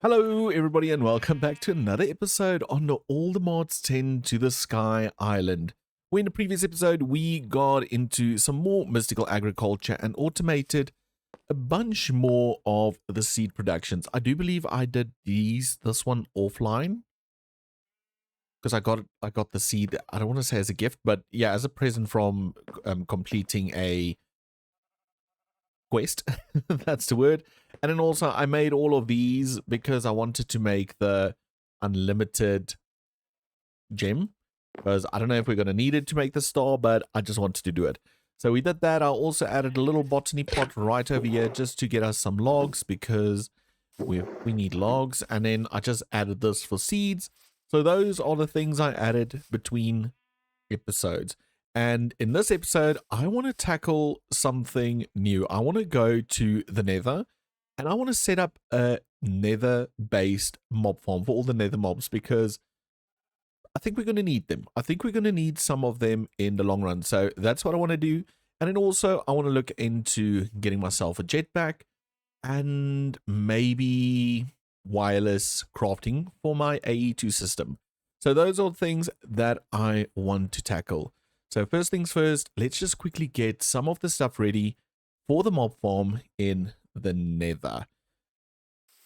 Hello everybody and welcome back to another episode on All the Mods Tend to the Sky Island. Where in the previous episode we got into some more mystical agriculture and automated a bunch more of the seed productions. I do believe I did this one offline because I got the seed, I don't want to say as a gift, but yeah, as a present from completing a quest. That's the word. And then also I made all of these because I wanted to make the unlimited gem, because I don't know if we're going to need it to make the star, but I just wanted to do it. So we did that. I also added a little botany pot right over here just to get us some logs, because we need logs. And then I just added this for seeds. So those are the things I added between episodes. And in this episode, I want to tackle something new. I want to go to the Nether and I want to set up a Nether-based mob farm for all the Nether mobs, because I think we're going to need them. I think we're going to need some of them in the long run. So that's what I want to do. And then also I want to look into getting myself a jetpack and maybe wireless crafting for my AE2 system. So those are things that I want to tackle. So first things first, let's just quickly get some of the stuff ready for the mob farm in the Nether.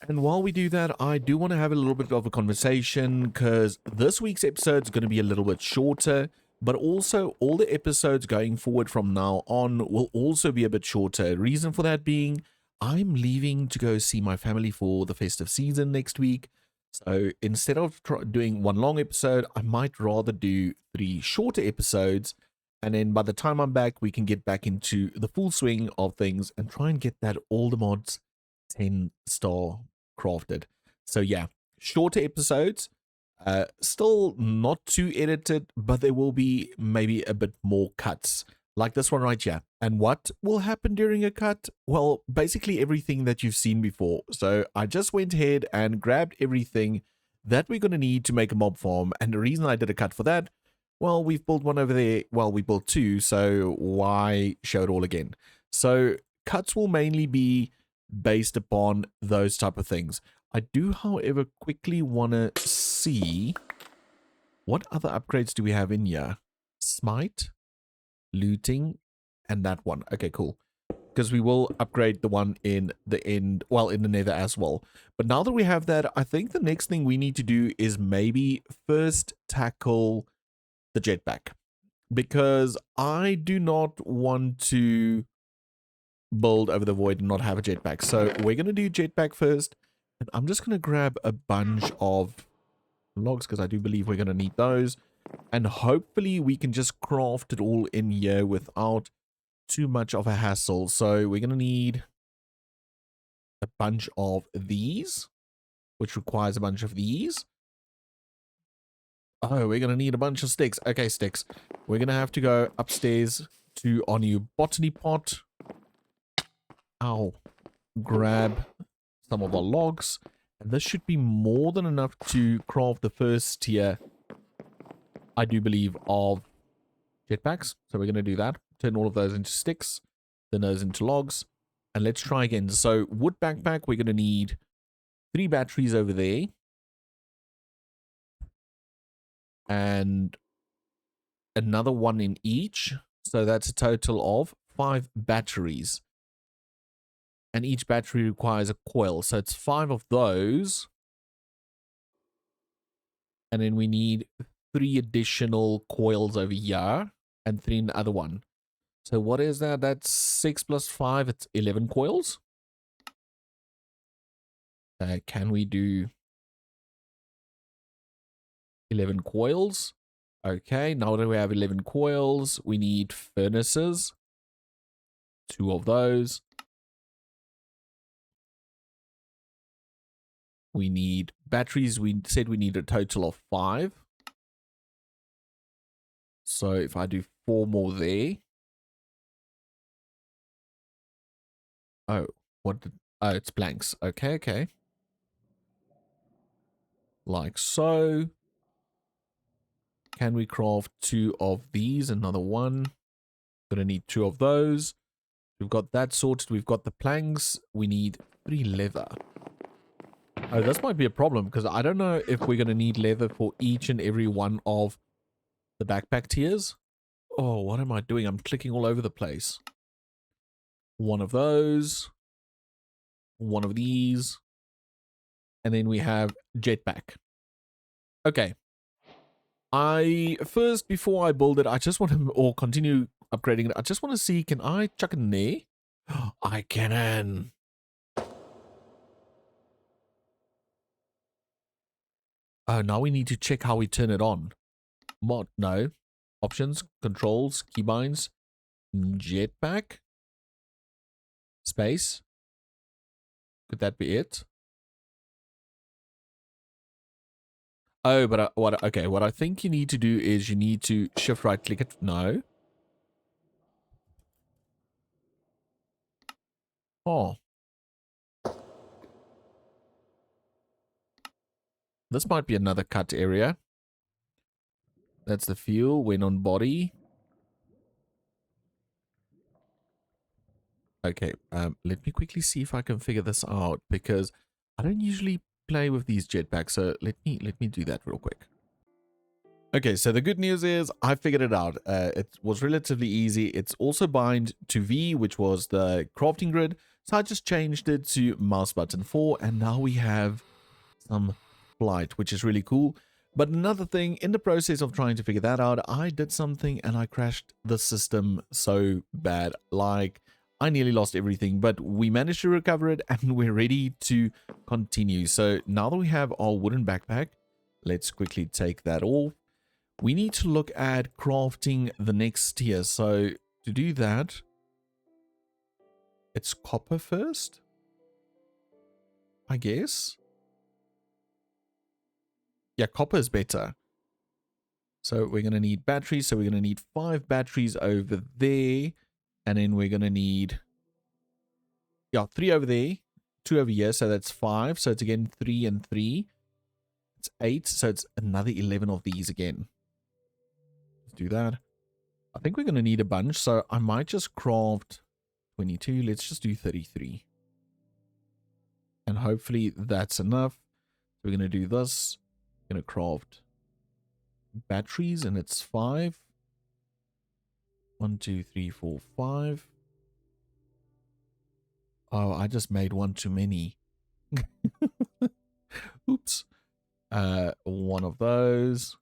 And while we do that, I do want to have a little bit of a conversation, because this week's episode is going to be a little bit shorter, but also all the episodes going forward from now on will also be a bit shorter. Reason for that being, I'm leaving to go see my family for the festive season next week. So instead of doing one long episode, I might rather do 3 shorter episodes. And then by the time I'm back, we can get back into the full swing of things and try and get that all the mods 10-star crafted. So yeah, shorter episodes, still not too edited, but there will be maybe a bit more cuts, like this one right here. And what will happen during a cut? Well, basically everything that you've seen before. So I just went ahead and grabbed everything that we're going to need to make a mob farm. And the reason I did a cut for that, well, we've built one over there. Well, we built 2, so why show it all again? So cuts will mainly be based upon those type of things. I do, however, quickly want to see what other upgrades do we have in here. Smite, looting, and that one. Okay, cool. Because we will upgrade the one in the end, well, in the Nether as well. But now that we have that, I think the next thing we need to do is maybe first tackle the jetpack, because I do not want to build over the void and not have a jetpack. So we're going to do jetpack first, and I'm just going to grab a bunch of logs because I do believe we're going to need those, and hopefully we can just craft it all in here without too much of a hassle. So we're going to need a bunch of these, which requires a bunch of these. Oh, we're going to need a bunch of sticks. Okay, sticks. We're going to have to go upstairs to our new botany pot. Ow. Grab some of our logs. And this should be more than enough to craft the first tier, I do believe, of jetpacks. So we're going to do that. Turn all of those into sticks. Then those into logs. And let's try again. So wood backpack, we're going to need 3 batteries over there. And another 1 in each. So that's a total of 5 batteries. And each battery requires a coil. So it's 5 of those. And then we need 3 additional coils over here. And 3 in the other one. So what is that? That's 6 plus 5. It's 11 coils. Can we do 11 coils? Okay, now that we have 11 coils, we need furnaces. 2 of those. We need batteries. We said we need a total of 5. So if I do 4 more there. Oh, what did, oh, it's blanks. Okay, okay. Like so. Can we craft 2 of these? Another 1. Gonna need 2 of those. We've got that sorted. We've got the planks. We need 3 leather. Oh, this might be a problem because I don't know if we're going to need leather for each and every one of the backpack tiers. Oh, what am I doing? I'm clicking all over the place. One of those. One of these. And then we have jetpack. Okay. Before I build it, I just want to, or continue upgrading it, I just want to see, can I chuck it in there? I can. Oh, now we need to check how we turn it on. Mod, no. Options, controls, keybinds, jetpack, space. Could that be it? Oh, but what I think you need to do is you need to shift right click it. No. Oh. This might be another cut area. That's the fuel, when on body. Okay, let me quickly see if I can figure this out because I don't usually play with these jetpacks, so let me do that real quick. Okay, so the good news is I figured it out. It was relatively easy. It's also bind to V, which was the crafting grid. So I just changed it to mouse button 4, and now we have some flight, which is really cool. But another thing, in the process of trying to figure that out, I did something and I crashed the system so bad. Like, I nearly lost everything, but we managed to recover it and we're ready to continue. So now that we have our wooden backpack, let's quickly take that off. We need to look at crafting the next tier. So to do that, it's copper first, I guess. Yeah, copper is better. So we're going to need batteries. So we're going to need 5 batteries over there. And then we're going to need, 3 over there, 2 over here. So that's 5. So it's again 3 and 3. It's 8. So it's another 11 of these again. Let's do that. I think we're going to need a bunch. So I might just craft 22. Let's just do 33. And hopefully that's enough. So we're going to do this. We're going to craft batteries, and it's 5. 1, 2, 3, 4, 5. Oh, I just made one too many. Oops. One of those.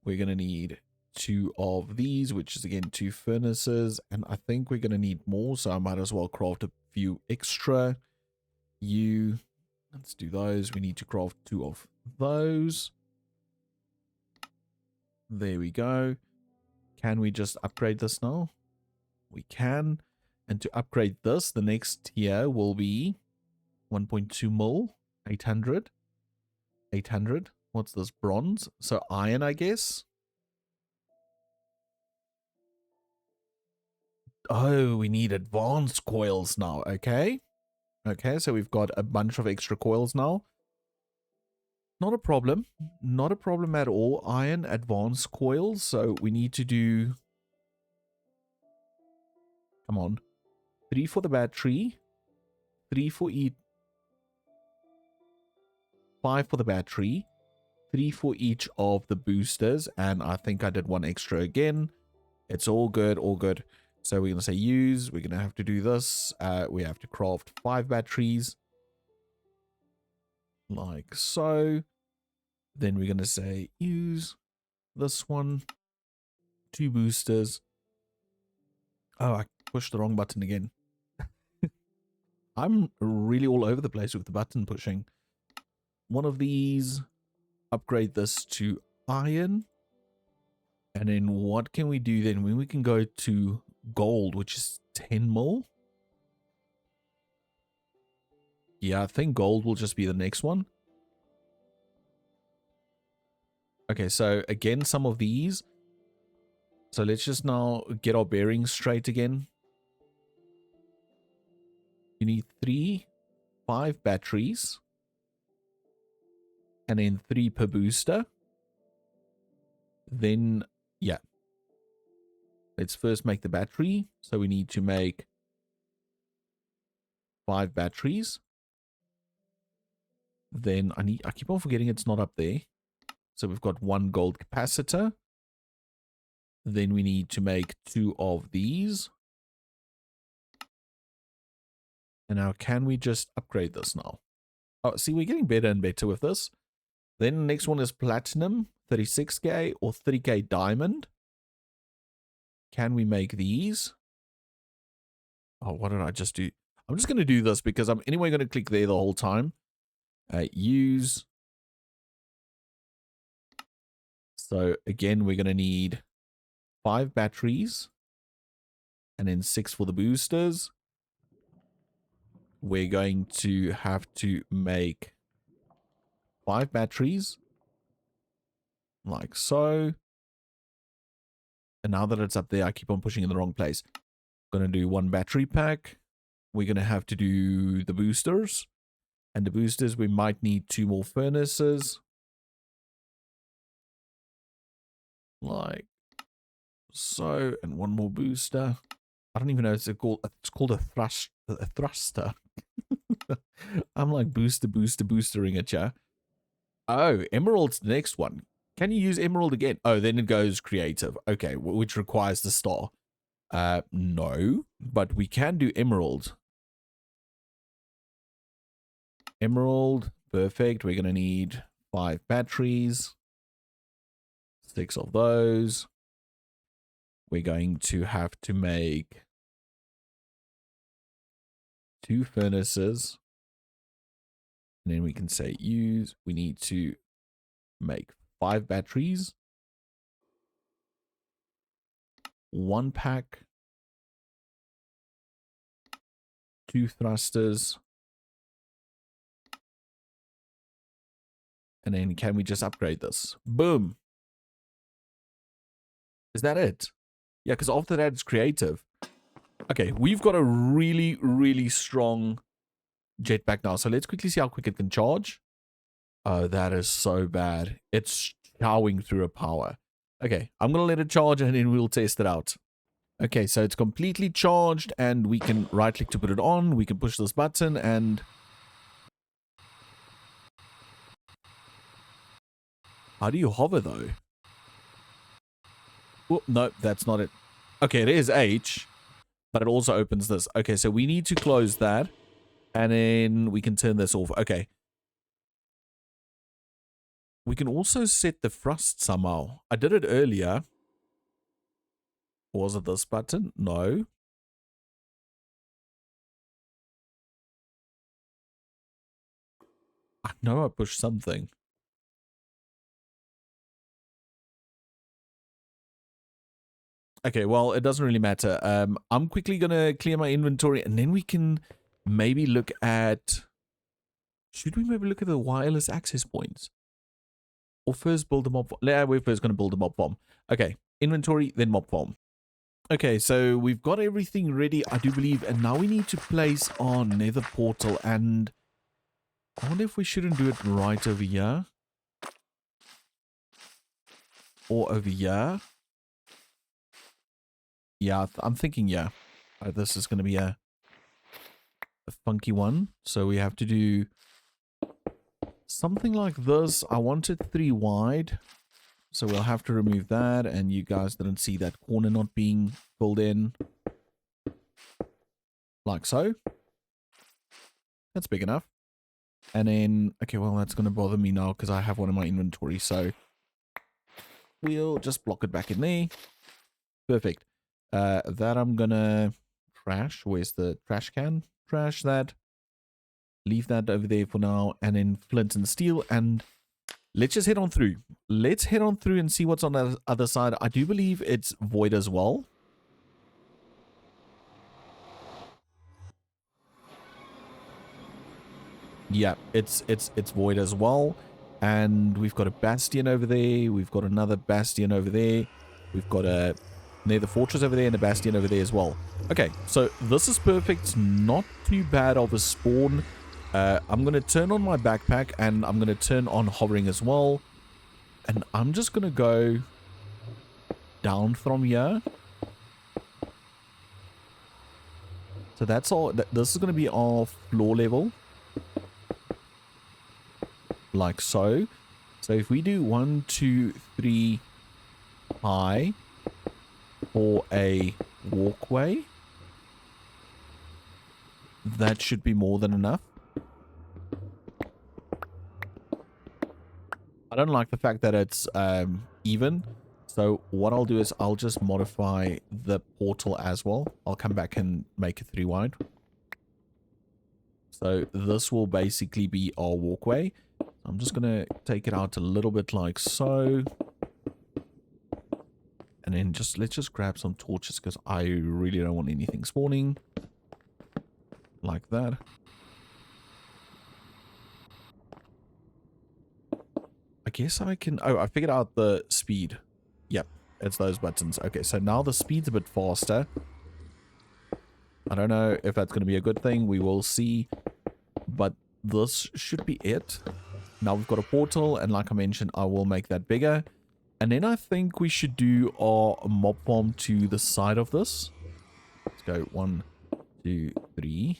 We're going to need 2 of these, which is again 2 furnaces. And I think we're going to need more, so I might as well craft a few extra. Let's do those. We need to craft 2 of those. There we go. Can we just upgrade this now? We can. And to upgrade this, the next tier will be 1.2 mil, 800. 800. What's this? Bronze. So iron, I guess. Oh, we need advanced coils now. Okay. Okay, so we've got a bunch of extra coils now. Not a problem. Not a problem at all. Iron, advanced coils. So we need to do... Come on. 3 for the battery. 3 for each. 5 for the battery. 3 for each of the boosters. And I think I did 1 extra again. It's all good, all good. So we're going to say use. We're going to have to do this. We have to craft 5 batteries. Like so. Then we're going to say use this one. 2 boosters. Oh, I pushed the wrong button again. I'm really all over the place with the button pushing. One of these. Upgrade this to iron. And then what can we do then? When we can go to gold, which is 10 mil. Yeah, I think gold will just be the next one. Okay, so again, some of these. So let's just now get our bearings straight again. You need 5 batteries. And then 3 per booster. Then, yeah. Let's first make the battery. So we need to make 5 batteries. Then I keep on forgetting it's not up there. So we've got 1 gold capacitor. Then we need to make 2 of these. And now can we just upgrade this now? Oh, see, we're getting better and better with this. Then the next one is platinum, 36k or 30k diamond. Can we make these? Oh, what did I just do? I'm just going to do this because I'm anyway going to click there the whole time. Use. So again, we're going to need 5 batteries and then 6 for the boosters. We're going to have to make 5 batteries like so. And now that it's up there, I keep on pushing in the wrong place. I'm going to do 1 battery pack. We're going to have to do the boosters. And the boosters, we might need 2 more furnaces. Like so. And 1 more booster. I don't even know. It's called a thruster. I'm like boostering it, yeah. Oh, emerald's the next one. Can you use emerald again? Oh, then it goes creative. Okay, which requires the star. No, but we can do emerald. Emerald, perfect. We're going to need 5 batteries. 6 of those. We're going to have to make 2 furnaces. And then we can say use. We need to make 5 batteries. 1 pack. 2 thrusters. And then can we just upgrade this? Boom. Is that it? Yeah, because after that it's creative. Okay, we've got a really, really strong jetpack now. So let's quickly see how quick it can charge. Oh, that is so bad. It's chowing through a power. Okay, I'm going to let it charge and then we'll test it out. Okay, so it's completely charged and we can right click to put it on. We can push this button and... How do you hover though? Oh, no, that's not it. Okay, it is H, but it also opens this. Okay, so we need to close that and then we can turn this off. Okay. We can also set the thrust somehow. I did it earlier. Was it this button? No. I know I pushed something. Okay, well, it doesn't really matter. I'm quickly going to clear my inventory and then we can maybe look at... Should we maybe look at the wireless access points? Or first build a mob farm? Yeah, we're first going to build a mob farm. Okay, inventory, then mob farm. Okay, so we've got everything ready, I do believe. And now we need to place our nether portal. And I wonder if we shouldn't do it right over here. Or over here. Yeah, I'm thinking, yeah. This is going to be a funky one. So we have to do something like this. I want it 3 wide. So we'll have to remove that. And you guys didn't see that corner not being filled in. Like so. That's big enough. And then, okay, well, that's going to bother me now because I have one in my inventory. So we'll just block it back in there. Perfect. That I'm gonna trash. Where's the trash can? Trash that. Leave that over there for now. And then flint and steel. And let's just head on through. Let's head on through and see what's on the other side. I do believe it's void as well. Yeah, it's void as well. And we've got a bastion over there. We've got another bastion over there. We've got a nether fortress over there and a bastion over there as well. Okay, so this is perfect. Not too bad of a spawn. I'm going to turn on my backpack and I'm going to turn on hovering as well. And I'm just going to go down from here. So that's all. This is going to be our floor level. like so. So if we do 1, 2, 3 high for a walkway, that should be more than enough. I don't like the fact that it's even. So what I'll do is I'll just modify the portal as well. I'll come back and make it 3 wide. So this will basically be our walkway. I'm just going to take it out a little bit like so. And then let's just grab some torches because I really don't want anything spawning. Like that. I guess I can... Oh, I figured out the speed. Yep, it's those buttons. Okay, so now the speed's a bit faster. I don't know if that's going to be a good thing. We will see. But this should be it. Now we've got a portal, and like I mentioned, I will make that bigger. And then I think we should do our mob farm to the side of this. Let's go 1, 2, 3.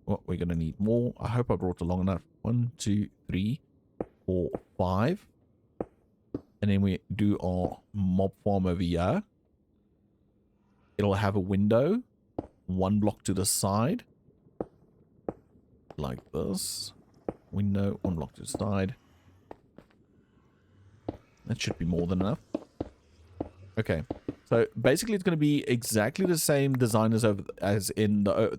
Oh, we're going to need more. I hope I brought along enough. 1, 2, 3, 4, 5. And then we do our mob farm over here. It'll have a window. 1 block to the side. Like this. Window, 1 block to the side. That should be more than enough. Okay. So basically it's going to be exactly the same design as in the...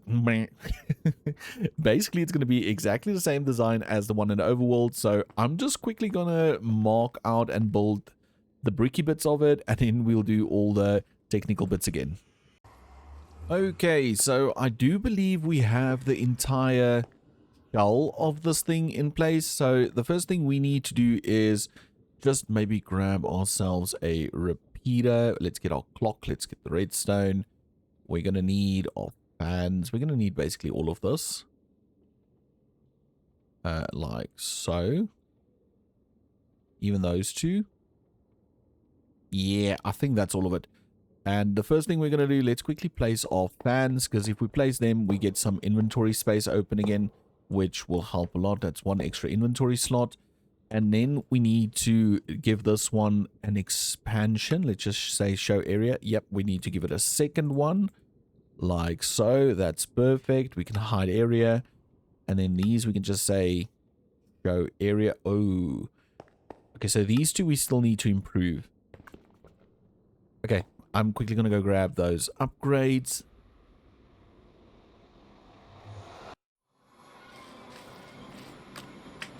basically it's going to be exactly the same design as the one in the overworld. So I'm just quickly going to mark out and build the bricky bits of it. And then we'll do all the technical bits again. Okay, so I do believe we have the entire shell of this thing in place. So the first thing we need to do is just maybe grab ourselves a repeater. Let's get our clock. Let's get the redstone. We're going to need our fans. We're going to need basically all of this. Like so. Even those two. Yeah, I think that's all of it. And the first thing we're going to do, let's quickly place our fans. Because if we place them, we get some inventory space open again, which will help a lot. That's 1 extra inventory slot. And then we need to give this one an expansion. Let's just say show area. Yep, we need to give it a second one. Like so. That's perfect. We can hide area. And then these we can just say show area. Oh. Okay, so these two we still need to improve. Okay, I'm quickly going to go grab those upgrades.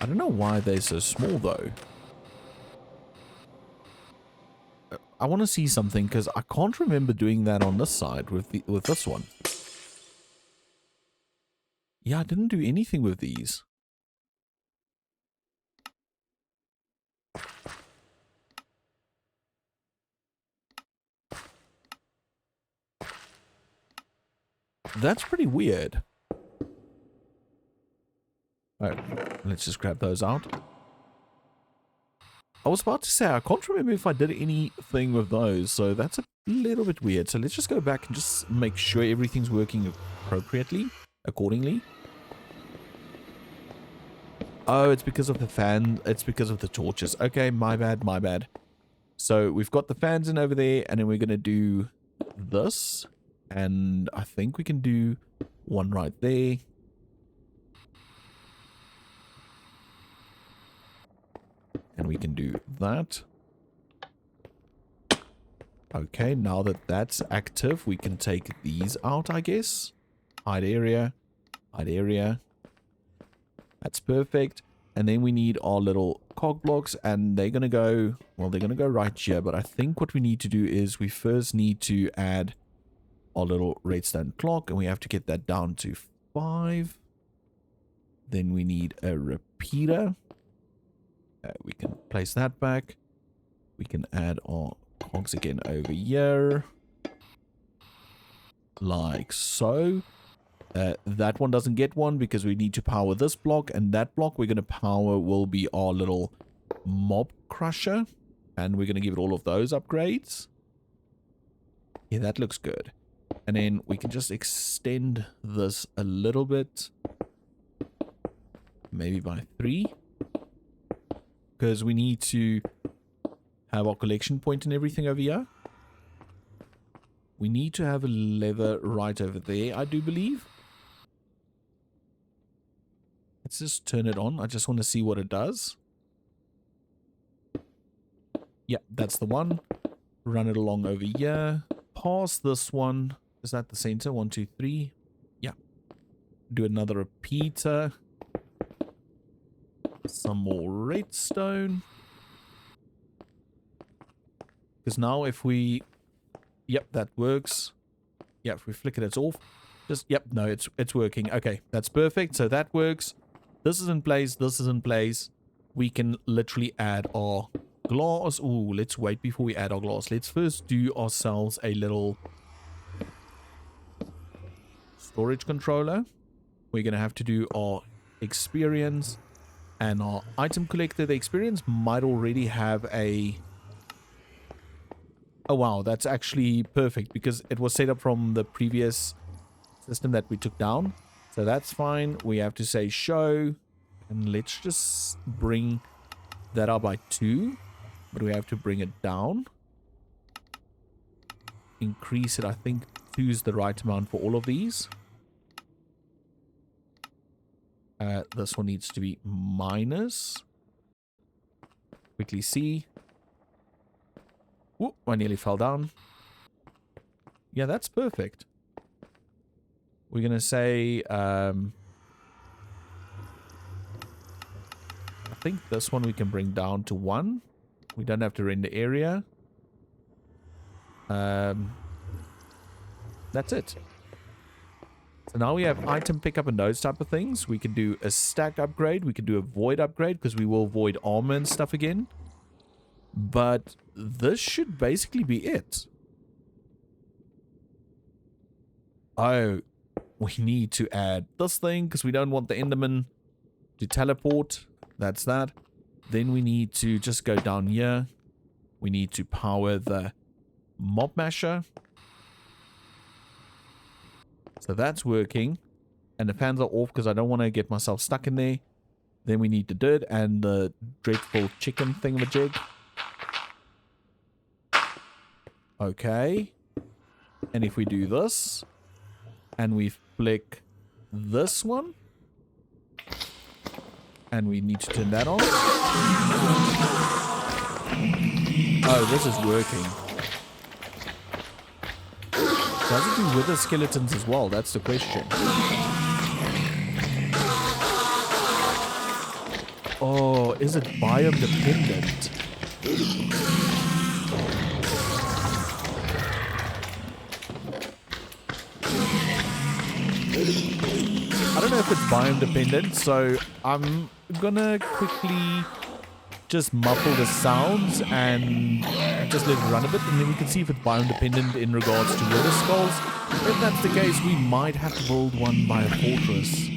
I don't know why they're so small, though. I want to see something, because I can't remember doing that on this side with this one. Yeah, I didn't do anything with these. That's pretty weird. Alright, let's just grab those out. I was about to say, I can't remember if I did anything with those, so that's a little bit weird. So let's just go back and just make sure everything's working appropriately, accordingly. Oh, it's because of the fan, it's because of the torches. Okay, my bad, my bad. So we've got the fans in over there, and then we're going to do this. And I think we can do one right there. And we can do that. Okay, now that that's active, we can take these out, I guess. Hide area. Hide area. That's perfect. And then we need our little cog blocks, and they're going to go, well, they're going to go right here. But I think what we need to do is we first need to add our little redstone clock, and we have to get that down to 5. Then we need a repeater. We can place that back. We can add our cogs again over here. Like so. That one doesn't get one because we need to power this block. And that block we're going to power will be our little mob crusher. And we're going to give it all of those upgrades. Yeah, that looks good. And then we can just extend this a little bit. Maybe by 3. because we need to have our collection point and everything over here. We need to have a lever right over there, I do believe. Let's just turn it on. I just want to see what it does. Yeah, that's the one. Run it along over here. Past this one. Is that the center? 1, 2, 3. Yeah. Do another repeater. Some more redstone. Because now if we... Yep, that works. Yeah, if we flick it, it's off. Just, yep, no, it's working. Okay, that's perfect. So that works. This is in place. This is in place. We can literally add our glass. Ooh, let's wait before we add our glass. Let's first do ourselves a little storage controller. We're going to have to do our experience and our item collector. The experience might already have a... Oh, wow, that's actually perfect because it was set up from the previous system that we took down. So that's fine. We have to say show. And let's just bring that up by 2. But we have to bring it down. Increase it. I think 2 is the right amount for all of these. This one needs to be minus. Quickly see. Whoop, I nearly fell down. Yeah, that's perfect. We're going to say... I think this one we can bring down to 1. We don't have to render area. That's it. So now we have item pickup and those type of things. We can do a stack upgrade. We can do a void upgrade because we will void armor and stuff again. But this should basically be it. Oh, we need to add this thing because we don't want the Enderman to teleport. That's that. Then we need to just go down here. We need to power the mob masher. So that's working. And the fans are off because I don't want to get myself stuck in there. Then we need the dirt and the dreadful chicken thingamajig. Okay. And if we do this, and we flick this one, and we need to turn that on. Oh, this is working. Does it do wither skeletons as well? That's the question. Oh, is it biome dependent? I don't know if it's biome dependent, so I'm gonna quickly just muffle the sounds and just let it run a bit, and then we can see if it's biome dependent in regards to Nether Skulls. If that's the case, we might have to build one by a fortress.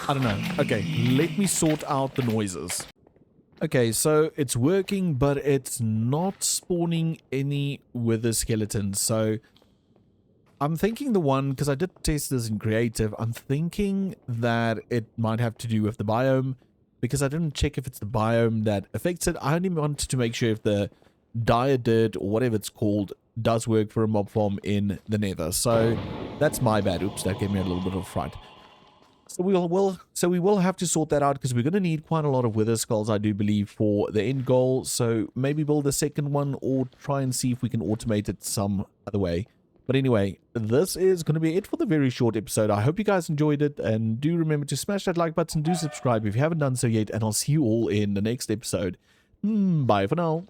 I don't know. Okay, let me sort out the noises. Okay, so it's working, but it's not spawning any wither skeletons, so... I'm thinking the one, because I did test this in creative, I'm thinking that it might have to do with the biome, because I didn't check if it's the biome that affects it. I only wanted to make sure if the dire dirt, or whatever it's called, does work for a mob farm in the nether. So, that's my bad. Oops, that gave me a little bit of a fright. So we will have to sort that out, because we're going to need quite a lot of wither skulls, I do believe, for the end goal. So, maybe build a second one, or try and see if we can automate it some other way. But anyway, this is going to be it for the very short episode. I hope you guys enjoyed it, and do remember to smash that like button, do subscribe if you haven't done so yet, and I'll see you all in the next episode. Bye for now.